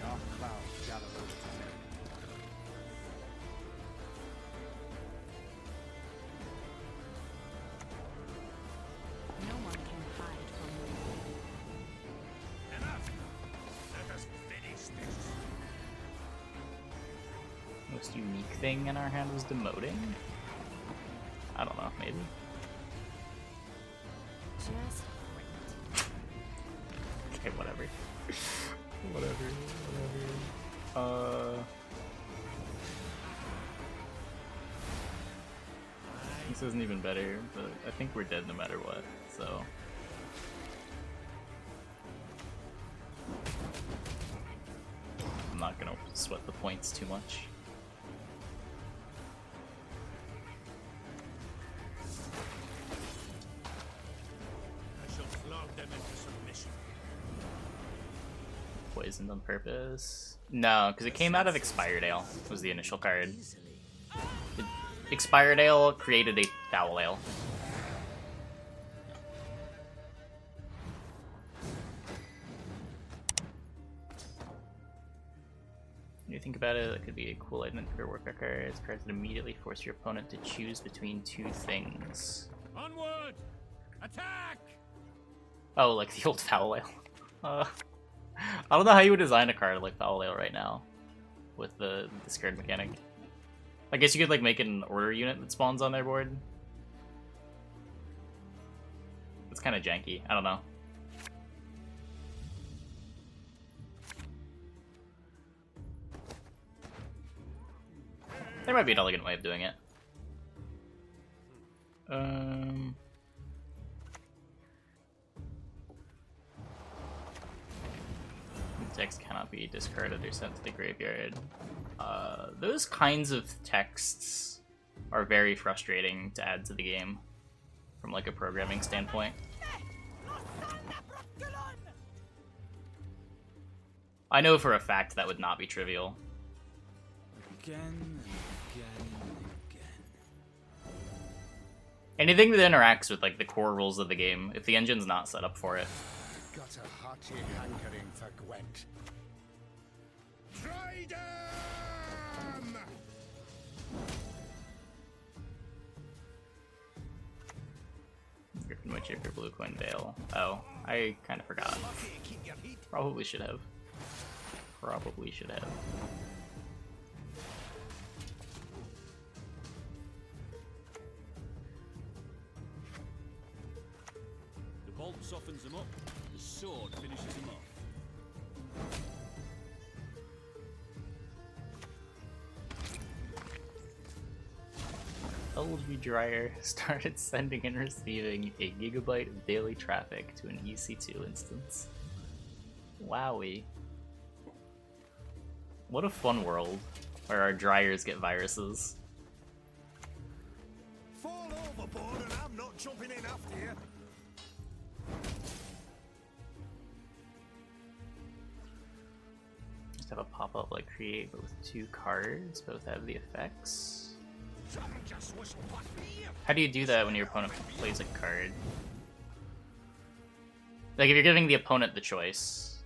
Dark clouds gather over the mirror. No one can hide from me. Enough! Let us finish this. Most unique thing in our hand was demoting? I don't know, maybe. Just Okay, whatever. whatever. This isn't even better, but I think we're dead no matter what, so. I'm not gonna sweat the points too much. I shall flog them into submission. Poisoned on purpose? No, because it came out of Expired Ale, was the initial card. Expired Ale created a Foul Ale. When you think about it, that could be a cool item for worker cards. Cards that immediately force your opponent to choose between two things. Onward! Attack! Oh, like the old Foul Ale. I don't know how you would design a card like Foul Ale right now with the discard mechanic. I guess you could like make an order unit that spawns on their board. It's kind of janky. I don't know. There might be an elegant way of doing it. Text cannot be discarded or sent to the graveyard. Those kinds of texts are very frustrating to add to the game from like a programming standpoint. I know for a fact that would not be trivial. Again and again and again. Anything that interacts with like the core rules of the game, if the engine's not set up for it. Got a hearty hankering for Gwent. Try them! Griffin Witcher for Blue Coin Veil. Oh, I kind of forgot. Probably should have. Probably should have. The bolt softens them up, the sword finishes them off. LG Dryer started sending and receiving a gigabyte of daily traffic to an EC2 instance. Wowie. What a fun world where our dryers get viruses. Fall overboard and I'm not jumping in after you. Just have a pop-up like create but with two cards, both have the effects. How do you do that when your opponent plays a card? Like if you're giving the opponent the choice,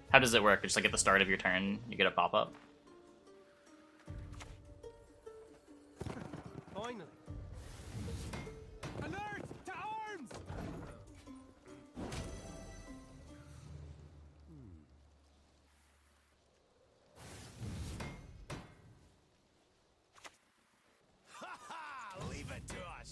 how does it work? Just like at the start of your turn, you get a pop-up? Finally. Alert! To arms! Ha ha! Leave it to us!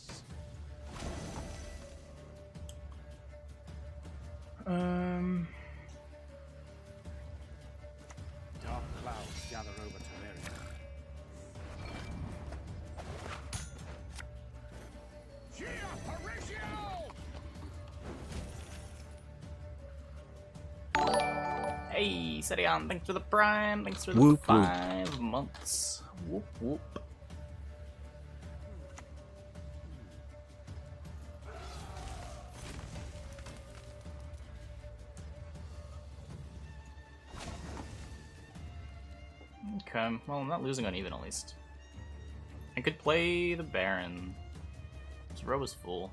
Dark clouds gather over Terraria. Hey, Serion, thanks for the prime, thanks for the Whoop, whoop. 5 months. Whoop whoop. Okay, well, I'm not losing uneven at least. I could play the Baron. This row is full.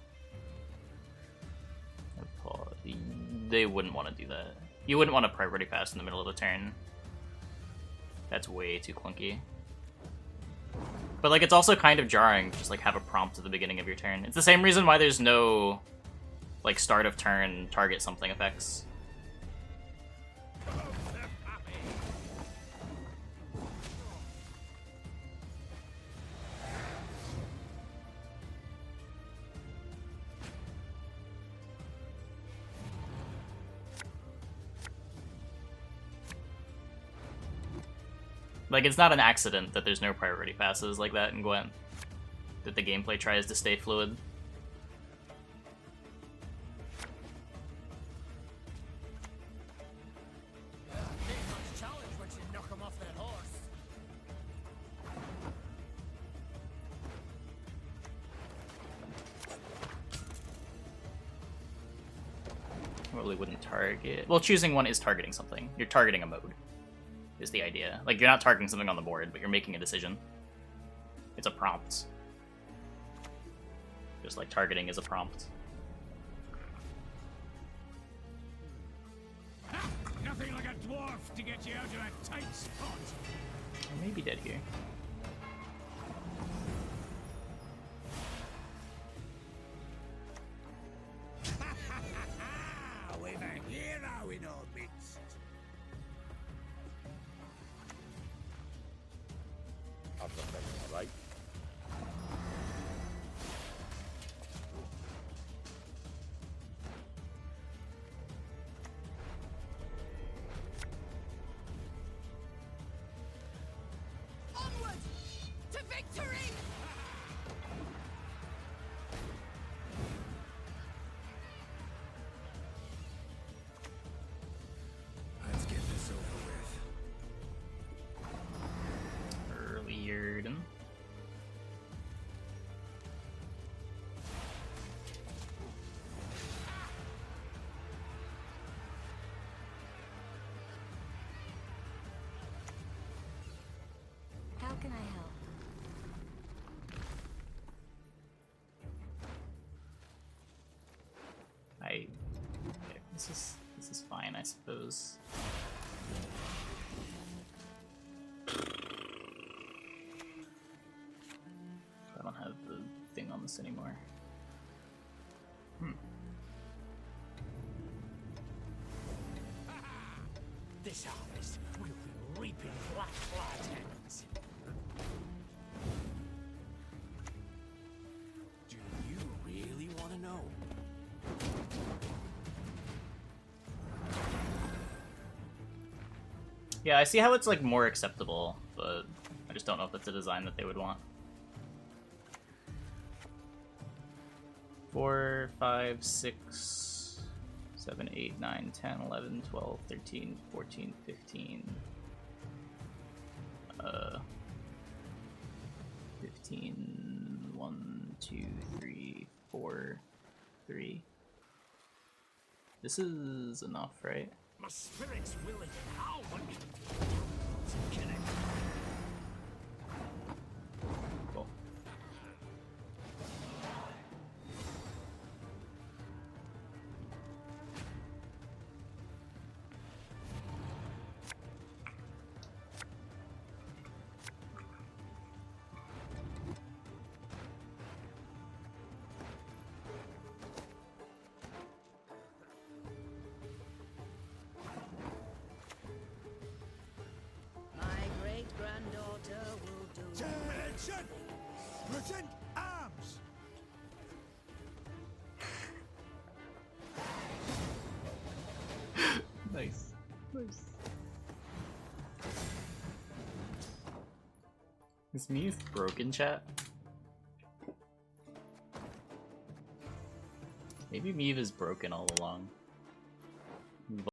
They wouldn't want to do that. You wouldn't want to priority pass in the middle of the turn. That's way too clunky. But like, it's also kind of jarring, just like have a prompt at the beginning of your turn. It's the same reason why there's no like start of turn target something effects. Like, it's not an accident that there's no priority passes like that in Gwent. That the gameplay tries to stay fluid. Probably wouldn't target. Well, choosing one is targeting something. You're targeting a mode, is the idea. Like, you're not targeting something on the board, but you're making a decision. It's a prompt. Just like targeting is a prompt. Nothing like a dwarf to get you out of a tight spot. I may be dead here. We've a hero in our midst. I've got that right. Onward to victory! Let's get this over with. Earlier. How can I help? Okay, this is fine, I suppose. I don't have the thing on this anymore. This harvest will be reaping black ends. Do you really want to know? Yeah, I see how it's like more acceptable, but I just don't know if it's a design that they would want. 4, 5, 6, 7, 8, 9, 10, 11, 12, 13, 14, 15. 15, 1, 2, 3, 4, 3. This is enough, right? My spirit's willing and how but Cool. My great-granddaughter will do. Attention! Present arms! Nice. Nice. Is Meve broken, chat? Maybe Meve is broken all along.